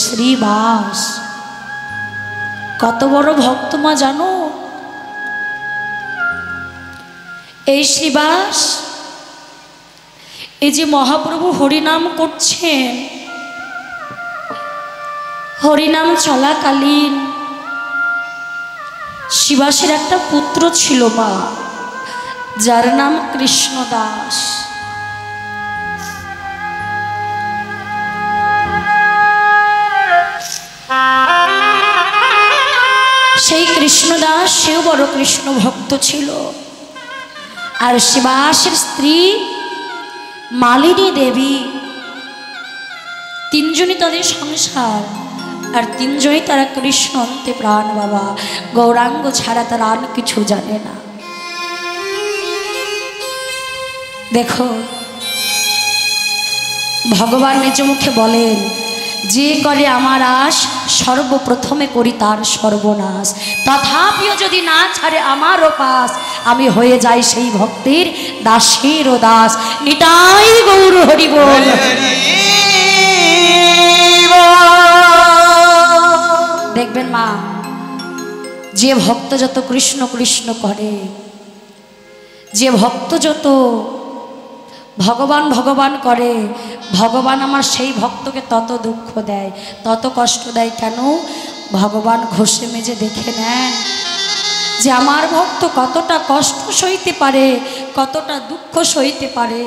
শ্রীবাস কত বড় ভক্ত মা জানো? এই শ্রীবাস এই যে মহাপ্রভু হরিনাম করছেন, হরিনাম চলাকালীন শ্রীবাসের একটা পুত্র ছিল মা, যার নাম কৃষ্ণদাস। সেই কৃষ্ণদাস সেও বড় কৃষ্ণ ভক্ত ছিল। আর শ্রীবাসের স্ত্রী মালিনী দেবী, তিনজনই তাদের সংসার, আর তিনজনই তারা কৃষ্ণ অন্তে প্রাণ বাবা, গৌরাঙ্গ ছাড়া তারা আর কিছু জানে না। দেখো ভগবান নিজ মুখে বলেন, যে করে আমার আশ সর্বপ্রথমে করি তার সর্বনাশ, তথাপিও যদি না ছাড়ে আমার পাশ, আমি হয়ে যাই সেই ভক্তের দাসের দাস। নিতাই গৌর হরি বল। দেখবেন মা, যে ভক্ত যত কৃষ্ণ কৃষ্ণ করে, যে ভক্ত যত ভগবান ভগবান করে, ভগবান আমার সেই ভক্তকে তত দুঃখ দেয়, তত কষ্ট দেয়। কেন? ভগবান ঘষে মেজে দেখে নেন যে আমার ভক্ত কতটা কষ্ট সইতে পারে, কতটা দুঃখ সইতে পারে।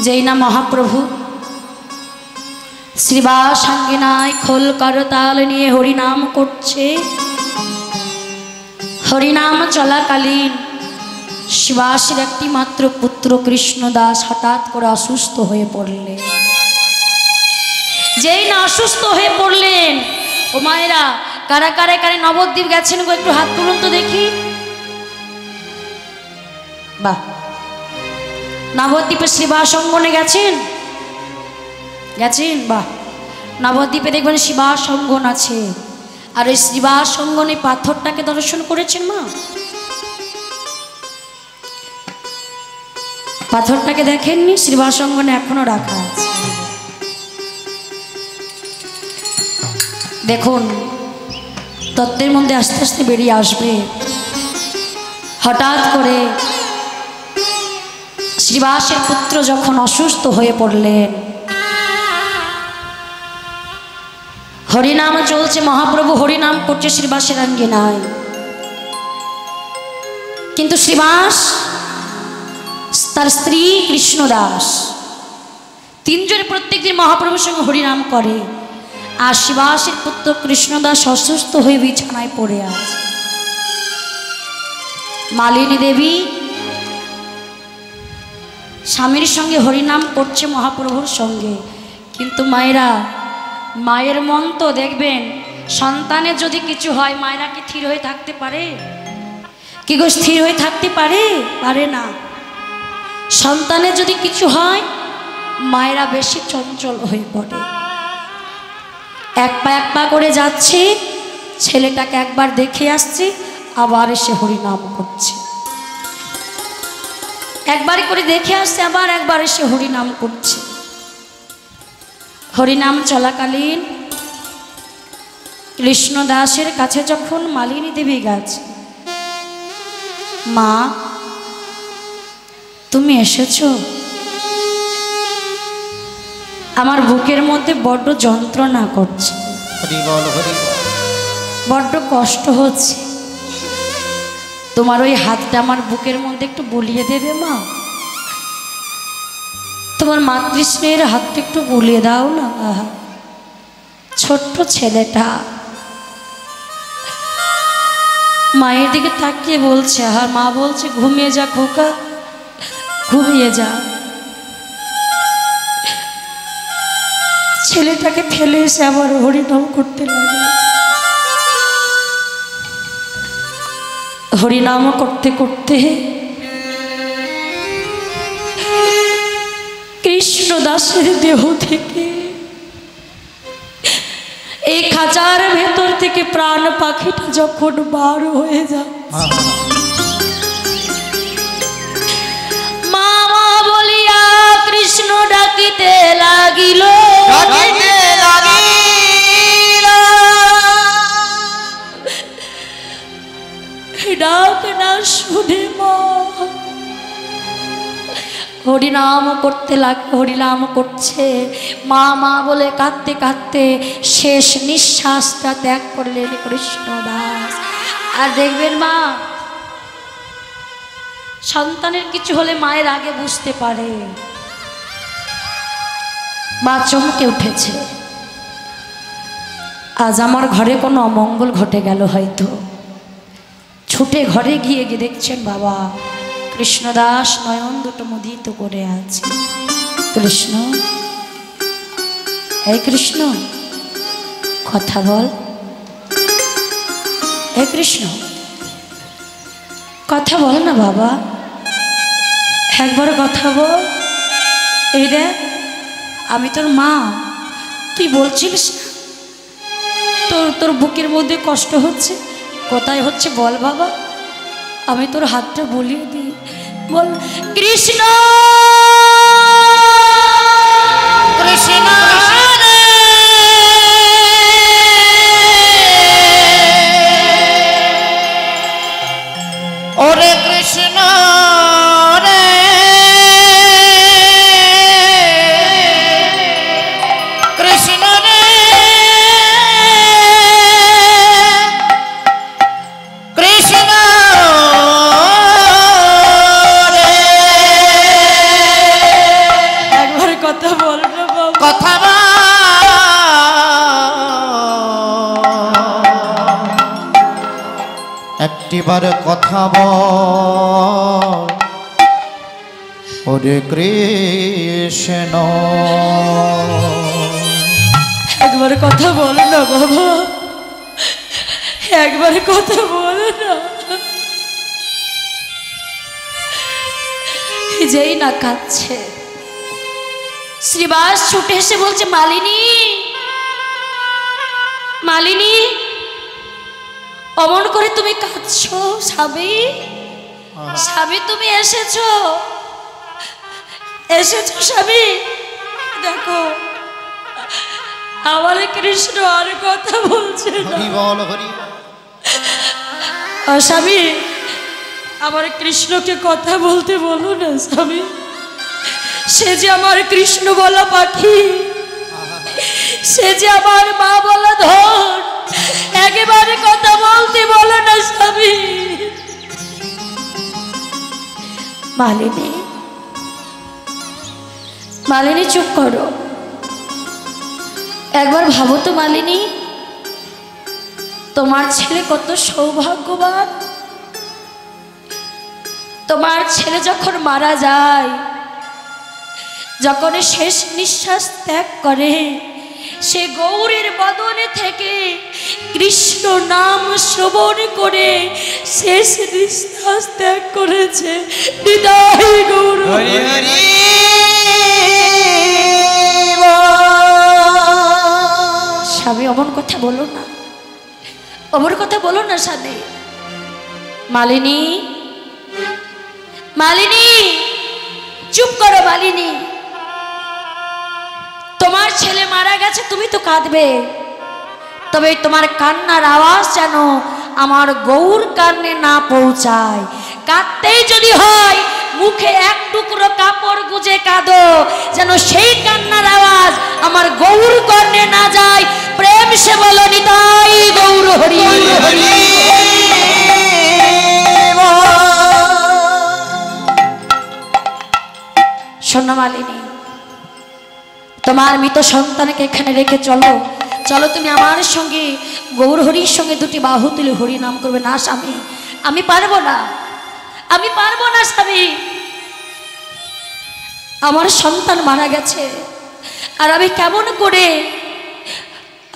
যেই না মহাপ্রভু শ্রীবাস আঙ্গিনায় খোল করতাল নিয়ে হরিনাম করছে, হরিনাম চলাকালীন শ্রীবাসের একটি মাত্র পুত্র কৃষ্ণদাস হঠাৎ করে অসুস্থ হয়ে পড়লেন। যেই না অসুস্থ হয়ে পড়লেন, ও মায়েরা কারা কারা কারে নবদ্বীপ গেছেন গো, একটু হাত তুলুন তো দেখি। বাহ, নবদ্বীপে শ্রীবাস অঙ্গনে গেছেন? গেছেন? বাহ, নবদ্বীপে দেখবেন শ্রীবাস অঙ্গন আছে, আর ওই শ্রীবাস অঙ্গনে পাথরটাকে দর্শন করেছেন মা? পাথরটাকে দেখেননি? শ্রীবাস অঙ্গনে এখনো রাখা আছে। দেখুন তত্ত্বের মধ্যে আস্তে আস্তে বেরিয়ে আসবে। হঠাৎ করে শ্রীবাসের পুত্র যখন অসুস্থ হয়ে পড়লেন, হরিনাম চলছে, মহাপ্রভু হরিনাম করছে শ্রীবাসের আঙ্গিনায়, কিন্তু শ্রীবাস তার স্ত্রী কৃষ্ণদাস তিনজনে প্রত্যেক দিন মহাপ্রভুর সঙ্গে হরিনাম করে। আর শ্রীবাসের পুত্র কৃষ্ণদাস অসুস্থ হয়ে বিছানায় পড়ে আছে। মালিনী দেবী স্বামীর সঙ্গে হরিনাম করছে মহাপ্রভুর সঙ্গে, কিন্তু মায়েরা, মায়ের মন তো দেখবেন, সন্তানের যদি কিছু হয় মায়েরা কি স্থির হয়ে থাকতে পারে? কি গো স্থির হয়ে থাকতে পারে? পারে না। সন্তানের যদি কিছু হয় মায়েরা বেশি চঞ্চল হয়ে পড়ে। এক পা করে যাচ্ছে, ছেলেটাকে একবার দেখে আসছে, আবার এসে হরিনাম করছে। একবার করে দেখে আসছে, আবার একবার এসে হরিনাম করছে। হরিনাম চলাকালীন কৃষ্ণদাসের কাছে যখন মালিনী দেবী গেছে, মা তুমি এসেছো? আমার বুকের মধ্যে বড্ড যন্ত্রণা করছে, বড্ড কষ্ট হচ্ছে, তোমার ওই হাতটা আমার বুকের মধ্যে একটু বুলিয়ে দেবে মা? তোমার মাতৃস্নেহের হাতটা একটু বুলিয়ে দাও না। ছোট্ট ছেলেটা মায়ের দিকে তাকিয়ে বলছে, আর মা বলছে ঘুমিয়ে যা খোকা, ঘুমিয়ে যা। ছেলেটাকে ফেলে এসে আবার হরিনাম করতে লাগে। হরিনাম করতে করতে কৃষ্ণদাসের দেহ থেকে, এই খাঁচার ভেতর থেকে প্রাণ পাখিটা যখন বার হয়ে যায়, মামা বলিয়া কৃষ্ণ ডাকিতে লাগিল, হরিনাম করতে লাগে, হরিনাম করছে। মা মা বলে কাঁদতে কাঁদতে শেষ নিঃশ্বাসটা ত্যাগ করলেন কৃষ্ণদাস। আর দেখবেন মা, সন্তানের কিছু হলে মায়ের আগে বুঝতে পারে। মা চমকে উঠেছে, আজ আমার ঘরে কোনো অমঙ্গল ঘটে গেল হয়তো। ছুটে ঘরে গিয়ে দেখছেন বাবা কৃষ্ণদাস নয়ন দুটো মুদিত করে আছে। কৃষ্ণ, এই কৃষ্ণ কথা বল, হে কৃষ্ণ কথা বল না বাবা, একবার কথা বল। এই রে, আমি তোর মা, তুই বলছিলিস না তোর বুকের মধ্যে কষ্ট হচ্ছে, কোথায় হচ্ছে বল বাবা, আমি তোর হাতটা বলিয়ে দিই, বল। কৃষ্ণ কৃষ্ণ ওরে কৃষ্ণ রে, কৃষ্ণ রে, কৃষ্ণ রে, একবার কথা বল না বাবা, কথা বল। একটিবার কথা বল ওরে কৃষ্ণ, একবার কথা বল না বাবা, একবার কথা বল না। যেই না কাঁদছে, শ্রীবাস ছুটে এসে বলছে, মালিনী মালিনী, অমন করে তুমি কাঁদছো স্বামী, স্বামী তুমি এসেছো, এসেছো স্বামী, দেখো আমার কৃষ্ণ আর কথা বলছে না। হরি বল হরি। স্বামী, আমার কৃষ্ণকে কথা বলতে বলো না স্বামী, সে যে আমার কৃষ্ণ বলা পাখি, সে যে আমার মা বলা ধন, একেবারে কথা বলতে বলো না স্বামী। মালিনী, মালিনী চুপ করো, একবার ভাবো তো মালিনী, তোমার ছেলে কত সৌভাগ্যবান। তোমার ছেলে যখন মারা যায়, যখন শেষ নিঃশ্বাস ত্যাগ করে, সে গৌরের বদনে থেকে কৃষ্ণ নাম শ্রবণ করে শেষ নিঃশ্বাস ত্যাগ করেছে। বিদায় গৌর হরি হরি। স্বামী অমন কথা বলো না, অমন কথা বলো না স্বামী। মালিনী, মালিনী চুপ করো মালিনী, তোমার ছেলে মারা গেছে, তুমি তো কাঁদবে, তবে তোমার কান্নার আওয়াজ যেন আমার গৌর কানে না পৌঁছায়। কাঁদতেই যদি হয় মুখে এক টুকরো কাপড় গুজে কাঁদো, যেন সেই কান্নার আওয়াজ আমার গৌর কানে না যায়। প্রেম সে বলো নিতাই গৌর হরি হরি। শোনো মালিনী, তোমার মৃত সন্তানকে এখানে রেখে চলো, চলো তুমি আমার সঙ্গে গৌর হরির সঙ্গে দুটি বাহু তুলে হরি নাম করবে। না স্বামী, আমি পারবো না, আমি পারবো না স্বামী, আমার সন্তান মারা গেছে, আর আমি কেমন করে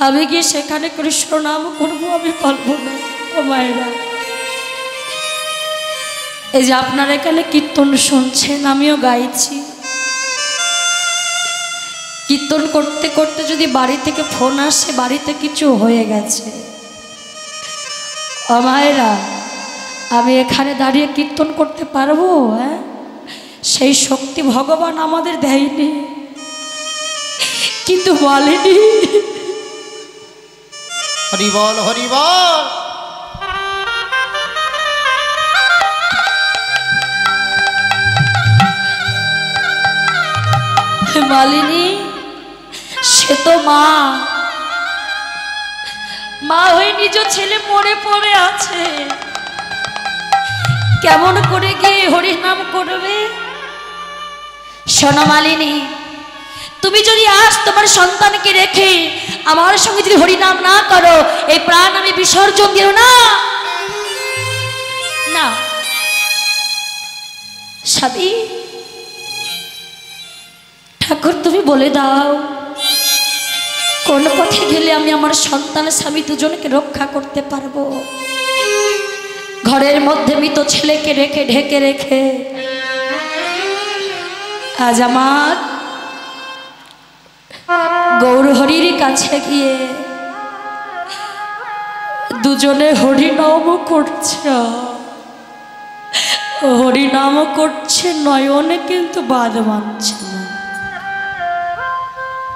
আমি গিয়ে সেখানে কৃষ্ণ নাম করবো, আমি পারবো না। ও মায়েরা, এই যে আপনারা এখানে কীর্তন শুনছেন, আমিও গাইছি, কীর্তন করতে করতে যদি বাড়ি থেকে ফোন আসে বাড়িতে কিছু হয়ে গেছে, ও মায়েরা, আমি এখানে দাঁড়িয়ে কীর্তন করতে পারবো? হ্যাঁ, সেই শক্তি ভগবান আমাদের দেয়নি, কিন্তু বলেনি। হরি বল হরি বল। মালিনী, সে তো মা, মা হয়ে নিজ ছেলে মরে পড়ে আছে, কেমন করে গিয়ে হরিনাম করবে? শোনো মালিনী, তুমি যদি আজ তোমার সন্তানকে রেখে আমার সঙ্গে যদি হরিনাম না করো, এই প্রাণ আমি বিসর্জন দিও না। না স্বামী, ঠাকুর তুমি বলে দাও কোন পথে গেলে আমি আমার সন্তান স্বামী দুজনকে রক্ষা করতে পারবো। ঘরের মধ্যে মৃত ছেলেকে রেখে ঢেকে রেখে আজ আমার গৌরহরির কাছে গিয়ে দুজনে হরিনাম করছে, হরিনাম করছে, নয়নে কিন্তু বাদ মানছে না।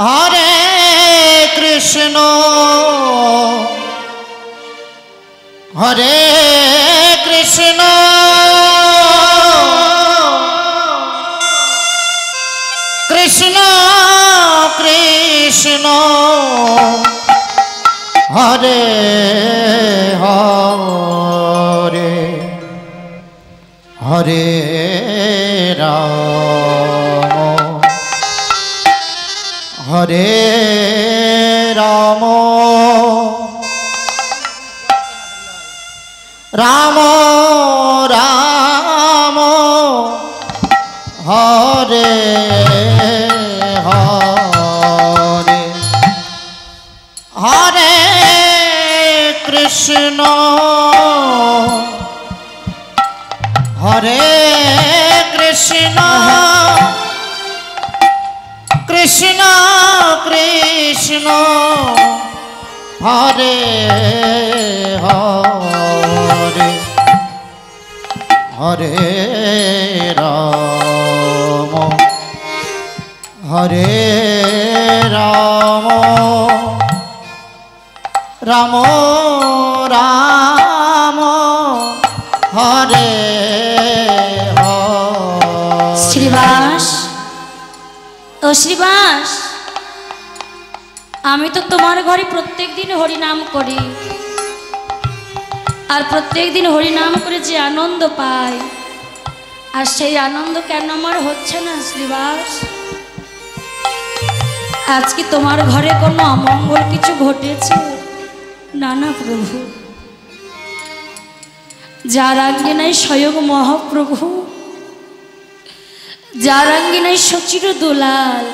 হরে কৃষ্ণ হরে কৃষ্ণ কৃষ্ণ কৃষ্ণ হরে হরে হরে রাম হরে রাম রাম রাম হরে হরে হরে কৃষ্ণ হরে কৃষ্ণ কৃষ্ণ কৃষ্ণ হরে হরে হরে রাম হরে রাম রাম রাম হরে শ্রীবাস, ও শ্রীবাস, আমি তো তোমার ঘরে প্রত্যেক দিন হরিনাম করি, আর প্রত্যেক দিন হরিনাম করে যে আনন্দ পাই, আর সেই আনন্দ কেন আমার হচ্ছে না শ্রীবাস? আজকে তোমার ঘরে কোনো অমঙ্গল কিছু ঘটেছে? না না প্রভু, যার আঙ্গিনায় স্বয়ং মহাপ্রভু, যার আঙ্গিনায় সচির দোলাল,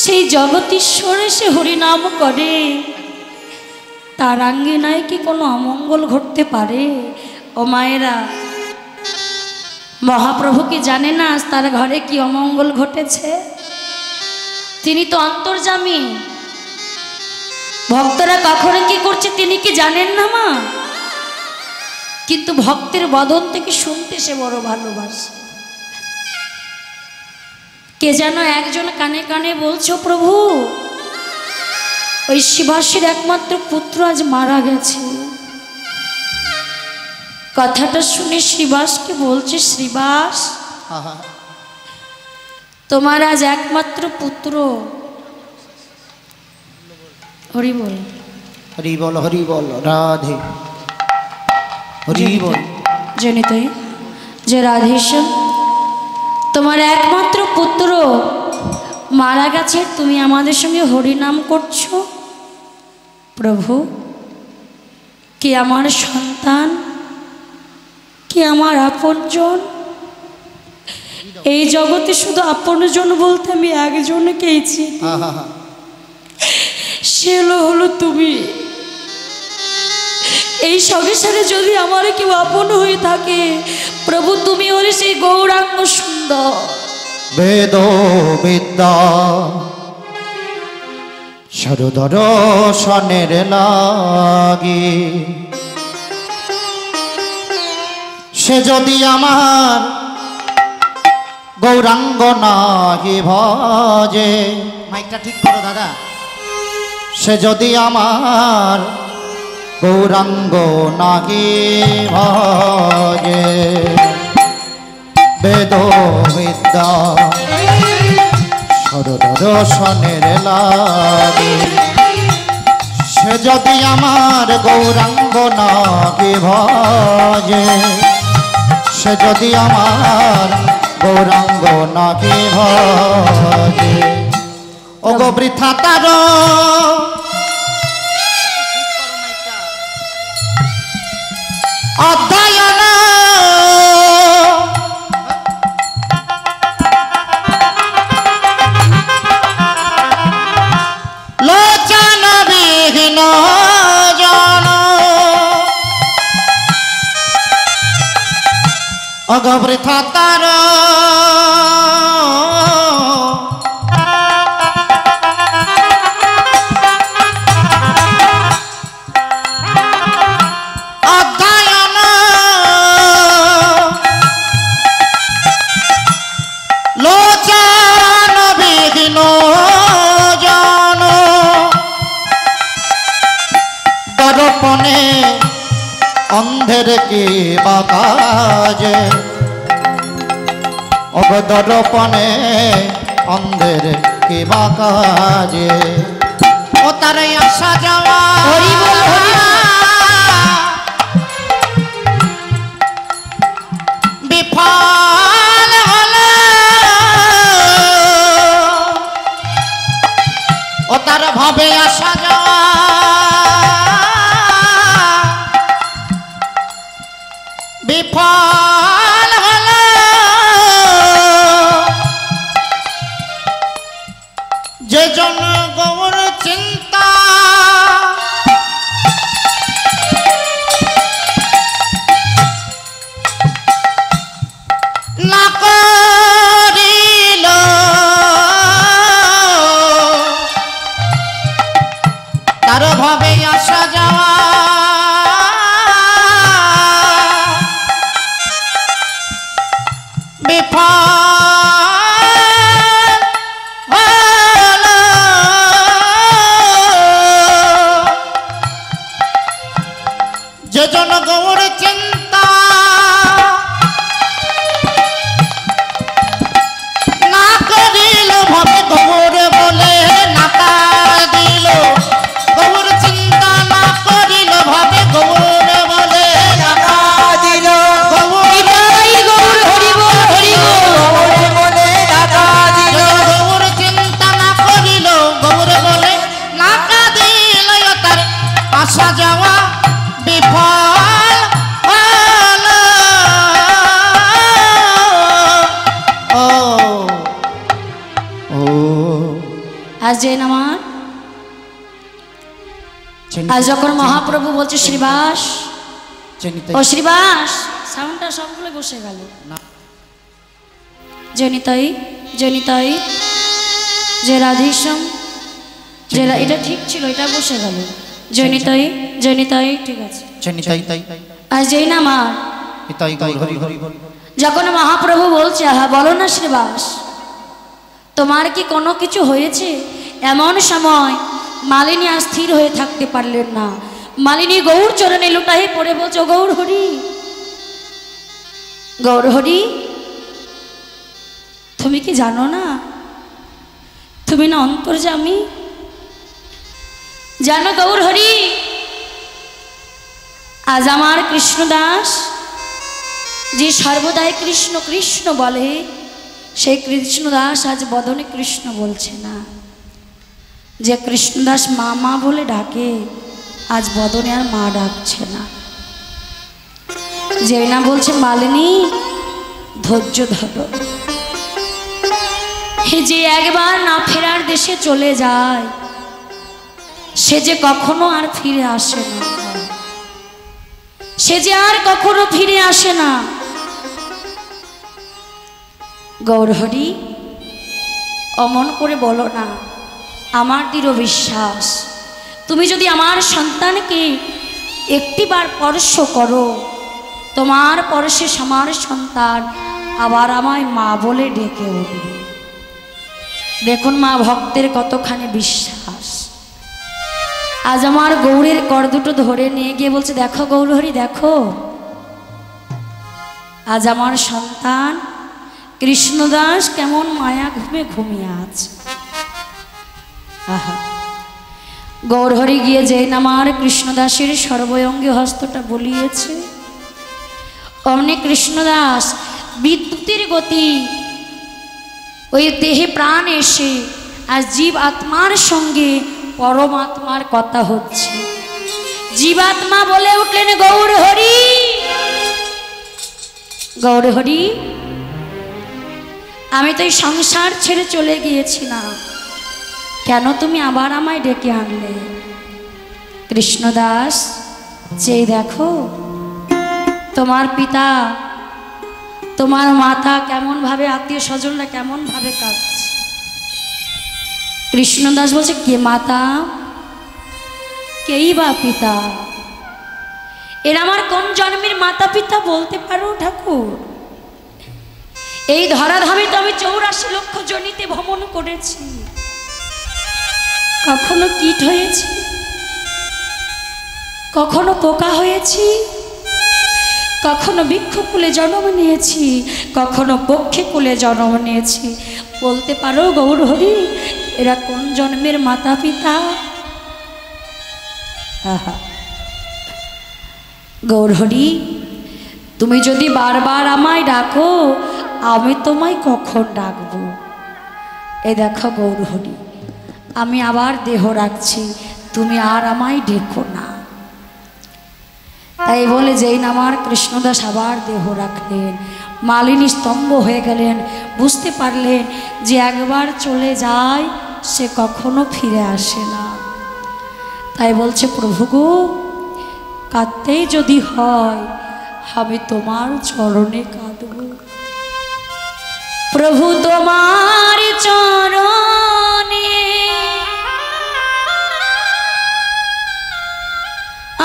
সেই জগতীশ্বরে সে হরিনাম করে, তার আঙ্গিনায় কি কোনো অমঙ্গল ঘটতে পারে? ও মায়েরা, মহাপ্রভু কি জানে না আজ তার ঘরে কি অমঙ্গল ঘটেছে? তিনি তো অন্তর্যামী, ভক্তরা কখনো কি করছে তিনি কি জানেন না মা? কিন্তু ভক্তের বদন থেকে শুনতে সে বড় ভালোবাসে। কে যেন একজন কানে কানে বলছো, প্রভু ওই শিবাসের একমাত্র পুত্র আজ মারা গেছে। কথাটা শুনে শ্রীবাসকে বলছে, শ্রীবাস তোমার আজ একমাত্র পুত্র, হরি বল হরি বল হরি বল রাধে হরি বল। জানিতে যে রাধেশ্যাম তোমার একমাত্র পুত্র মারা গেছে, তুমি আমাদের সঙ্গে হরিনাম করছো। প্রভু, কে আমার সন্তান, কে আমার আপনজন? এই জগতে শুধু আপনজন বলতে আমি একজনকেই চিনি, সে হলো তুমি। এই সংসারে যদি আমার কেউ আপন হয়ে থাকে, প্রভু তুমি হলে সেই গৌরাঙ্গ সুন্দর। বেদ বিদ্যা সরদর্শনের লাগি, সে যদি আমার গৌরাঙ্গ নাহি ভজে, মাইকটা ঠিক করো দাদা, সে যদি আমার গৌরাঙ্গ নাহি ভজে, বেদ বিদ্যা দর্শনের লাগে সে যদি আমার গৌরাঙ্গ নাগে ভজে সে যদি আমার গৌরাঙ্গ নাগে ভজে ও গো বৃথা তার অধ্যয়ন লোচন বিহীন জন অগ বৃথা তার দর্পণে অন্ধের কি বাকাজে দর্পণে অন্ধের কি বাকাজে ও তার আসা যাওয়া বিফল হলো ও তার ভাবে আসা যাওয়া বিফল হলো যে জন গৌর চিন্তা না করিল তার ভাবে আসা যাওয়া যে জন গৌর চিন্তা না করিল ভাবে গৌর বলে নাকা দিল গৌর চিন্তা না করিল ভাবে গৌর বলে নাকা দিল গৌর চিন্তা না করিল গৌর বলে নাকা দিল তার আসা যাওয়া বিফল হলো আজ যে আমার আজ যখন মহাপ্রভু বলছে শ্রীবাস ও শ্রীবাস সাউন্ডটা সবগুলো বসে গেল জনিতাই জনিতাই যে রাধেশ্যাম যে এটা ঠিক ছিল এটা বসে গেল জনিতাই জনিতাই ঠিক আছে আজ যেই না মা যখন মহাপ্রভু বলছে হ্যাঁ বলো না শ্রীবাস তোমার কি কোনো কিছু হয়েছে এমন সময় মালিনী আর স্থির হয়ে থাকতে পারলেন না মালিনী গৌর চরণে লুটাই পড়ে বলছো গৌর হরি গৌর হরি তুমি কি জানো না তুমি না অন্তর্যামী জানো গৌর হরি আজ আমার কৃষ্ণদাস যে সর্বদাই কৃষ্ণ কৃষ্ণ বলে সেই কৃষ্ণদাস আজ বদনে কৃষ্ণ বলছে না যে কৃষ্ণদাস মা মা বলে ডাকে আজ বদনে আর মা ডাকছে না যে না বলছে মালিনী ধৈর্য ধরো যে একবার না ফেরার দেশে চলে যায় সে যে কখনো আর ফিরে আসে না সে যে আর কখনো ফিরে আসে না গৌরহরি অমন করে বলো না আমার দৃঢ় বিশ্বাস তুমি যদি আমার সন্তানকে একটিবার স্পর্শ করো তোমার পরশে আমার সন্তান আবার আমায় মা বলে ডেকে উঠবে দেখুন মা ভক্তের কতখানি বিশ্বাস আজ আমার গৌরের কর দুটো ধরে নিয়ে গিয়ে বলছে দেখো গৌরহরি দেখো আজ আমার সন্তান কৃষ্ণদাস কেমন মায়া ঘুমে ঘুমিয়ে আছে আহা, গৌরহরি গিয়ে যেই নামার কৃষ্ণদাসের সর্বঙ্গে হস্তটা বলিয়েছে, অমনি কৃষ্ণদাস বিদ্যুতের গতি ওই দেহে প্রাণ এসে আর জীব আত্মার সঙ্গে পরমাত্মার কথা হচ্ছে। জীবাত্মা বলে উঠলেন, গৌরহরি, গৌরহরি, আমি তো এই সংসার ছেড়ে চলে গিয়েছিলাম, কেন তুমি আবার আমায় ডেকে আনলে? কৃষ্ণদাস চেয়ে দেখো, তোমার পিতা, তোমার মাতা কেমন ভাবে, আত্মীয় স্বজনরা কেমন ভাবে কাঁদছে। কৃষ্ণদাস বলছে, কে মাতা, কেই বা পিতা? এরা আমার কোন জন্মের মাতা পিতা বলতে পারো ঠাকুর? এই ধরাধামে তো আমি 84 লক্ষ জনিতে ভ্রমণ করেছি, কখনো কীট হয়েছি, কখনো পোকা হয়েছি, কখনো বৃক্ষকুলে জন্ম নিয়েছি, কখনো পক্ষী কুলে জন্ম নিয়েছি। বলতে পারো গৌরহরি এরা কোন জন্মের মাতা পিতা? আহা, গৌরহরি, তুমি যদি বারবার আমায় ডাকো, আমি তোমায় কখন ডাকবো? এই দেখো গৌরহরি, আমি আবার দেহ রাখছি, তুমি আর আমায় ডেকো না। তাই বলে যেই নামার কৃষ্ণদাস আবার দেহ রাখলেন, মালিনী স্তম্ভ হয়ে গেলেন, বুঝতে পারলেন যে একবার চলে যায় সে কখনো ফিরে আসে না। তাই বলছে, প্রভু গো, কাঁদতেই যদি হয় আমি তোমার চরণে কাঁদব। প্রভু তোমার চরণে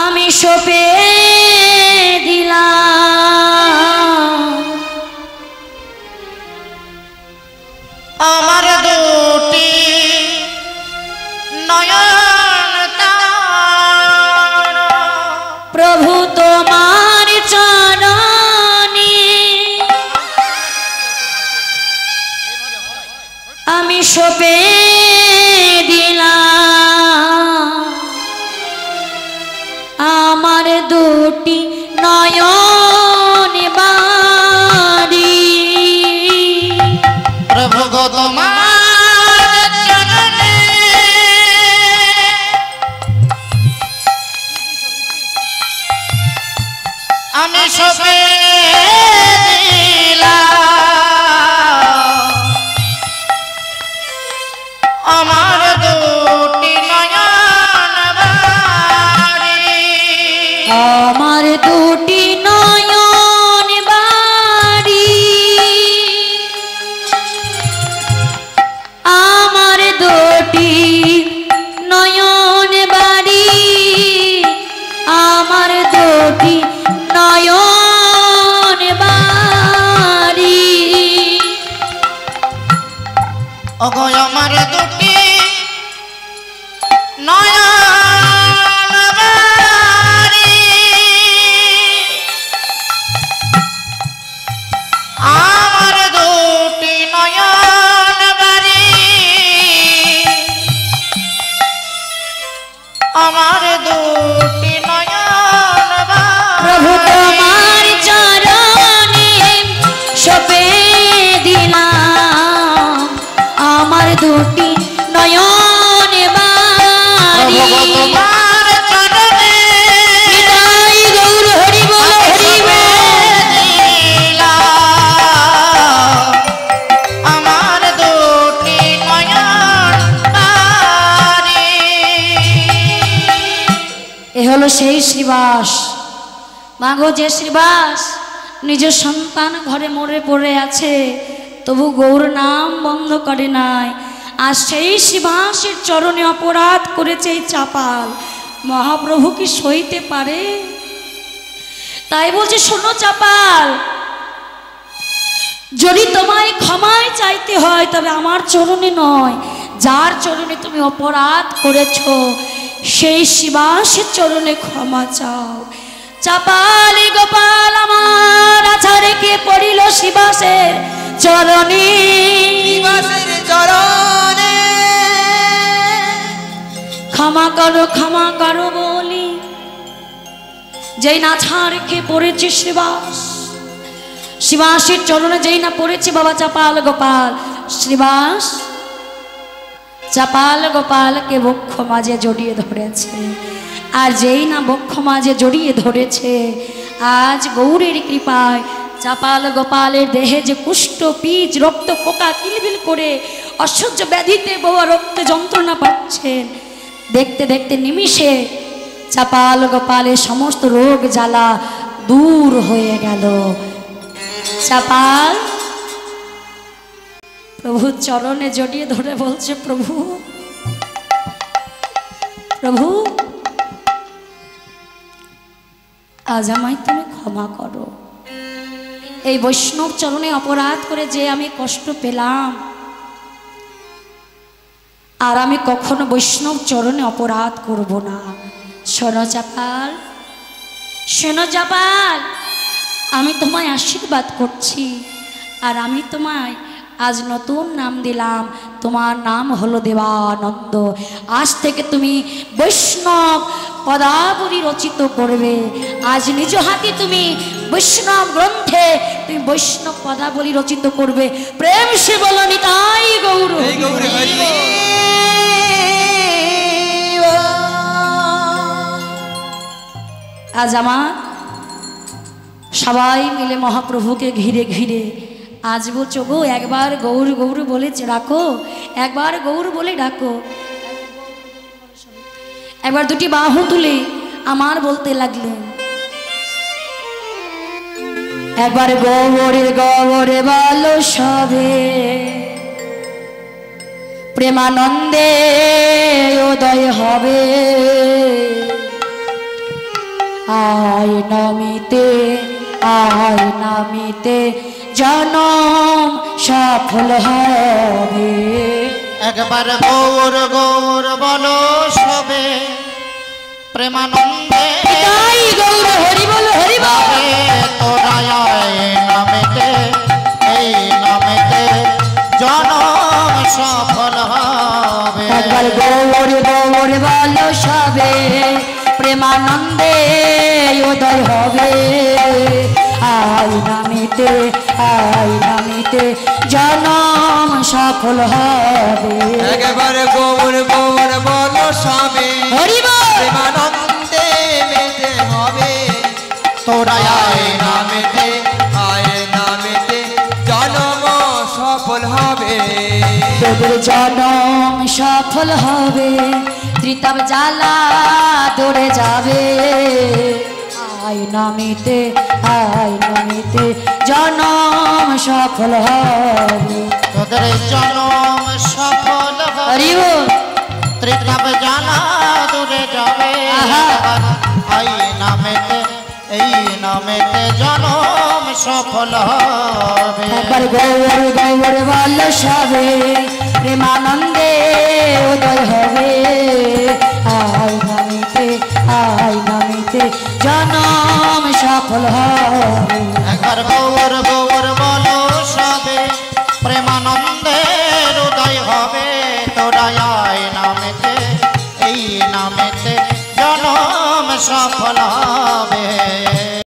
আমি সঁপে দিলাম আমার দুটি নয়ন তারা। প্রভু তোমার চরণে আমি সঁপে দিলাম আমার দুটি নয়ন বাড়ি। প্রভু গো তোমার চরণে আমি সঁপে দিলাম আমার দুটি নয়ন বাড়ি। আমার দুটি নয়ন বাড়ি, আমার দুটি নয়ন বাড়ি, আমার দুটি নয়ন বাড়ি। ওগো আমার দুটি নয়ন বাড়ি, আমার দুটি নয়ন বাড়ি, আমার দুটি নয়ন বাড়ি। প্রভু তোমার চরণে সঁপে দিলাম আমার দুটি নয়ন বাড়ি। তোমার চরণে নিতাই গৌর হরি বল হরি বল। আমার দুটি নয়ন বাড়ি। এ হলো সেই শ্রীবাস। মাগো, যে শ্রীবাস নিজের সন্তান ঘরে মরে পড়ে আছে, তবু গৌর নাম বন্ধ করে নাই। আর সেই শ্রীবাসের চরণে অপরাধ করেছে এই চাপাল, মহাপ্রভু কি সইতে পারে? তাই বলছে, শোনো চাপাল, যদি তোমায় ক্ষমায় চাইতে হয় তবে আমার চরণে নয়, যার চরণে তুমি অপরাধ করেছ সেই শিবাসের চরণে ক্ষমা চাও। চাপাল গোপাল আমার আছাড়ে কে পড়িল শিবাসের চরণে, শিবাসের চরণে ক্ষমা করো বলি যেই না ছাড় খেয়ে পড়েছে শ্রীবাস, শ্রীবাসের চরণে যেই না পড়েছে বাবা চাপাল গোপাল, শ্রীবাস চাপাল গোপালকে বক্ষ মাঝে জড়িয়ে ধরেছে। আর যেই না বক্ষ মাঝে জড়িয়ে ধরেছে, আজ গৌরের কৃপায় চাপাল গোপালের দেহে যে কুষ্ঠ পিচ রক্ত পোকা কিলবিল করে অসহ্য ব্যাধিতে বাবা রক্ত যন্ত্রণা পাচ্ছেন, দেখতে দেখতে নিমিষে চাপাল গোপালের সমস্ত রোগ জ্বালা দূর হয়ে গেল। চাপাল প্রভু চরণে জড়িয়ে ধরে বলছে, প্রভু প্রভু আজ আমায় তুমি ক্ষমা করো। এই বৈষ্ণব চরণে অপরাধ করে যে আমি কষ্ট পেলাম, আর আমি কখনো বৈষ্ণব চরণে অপরাধ করব না। শোনো চাপাল, শোনো চাপাল, আমি তোমায় আশীর্বাদ করছি, আর আমি তোমায় আজ নতুন নাম দিলাম, তোমার নাম হলো দেবানন্দ। আজ থেকে তুমি বৈষ্ণব পদাবলী রচিত করবে। আজ নিজ হাতে তুমি বৈষ্ণব গ্রন্থে তুমি বৈষ্ণব পদাবলী রচিত করবে। প্রেম সে বলো নিতাই গৌর। আজ আমার সবাই মিলে মহাপ্রভুকে ঘিরে ঘিরে আজ বলছো গো একবার গৌর গৌর বলে ডাকো, একবার গৌর বলে ডাকো। একবার দুটি বাহু তুলে আমার বলতে লাগলেন, একবার গৌরে গৌরে বলো সবে, প্রেমানন্দে উদয় হবে। আয় নামিতে আয় নামিতে জনম সফল হবে। একবার গৌর গৌর বলো সবে, প্রেমানন্দে তাই গৌর হরি বল হরি বল। তোরা নামেতে এই নামেতে জনম সফল হবে। একবার গৌর গৌর বলো সবে, প্রেমানন্দে উদয় হবে। আয় নামিতে জনম সফল হবে। একবার গৌর গৌর বলো সবে, হরি বল। প্রেমানন্দে মেতে হবে। তোরা নামেতে জনম সফল হবে। তোদের জনম সফল হবে, ত্রিতাপ জ্বালা দৌড়ে যাবে। আয় নামিতে জনম সফল হবে। তোদের জনম সফল হবে, ত্রিতাপ জানা দূরে যাবে। এই নামেতে জনম সফল হবে। একবার গৌর গৌর বল সবে, প্রেমানন্দে উদয় হবে। আয় নামিতে জনম সফল হবে। একবার গৌর গৌর বলো সবে, প্রেমানন্দের উদয় হবে। তোরা আয় নামেতে এই নামেতে জনম সফল হবে।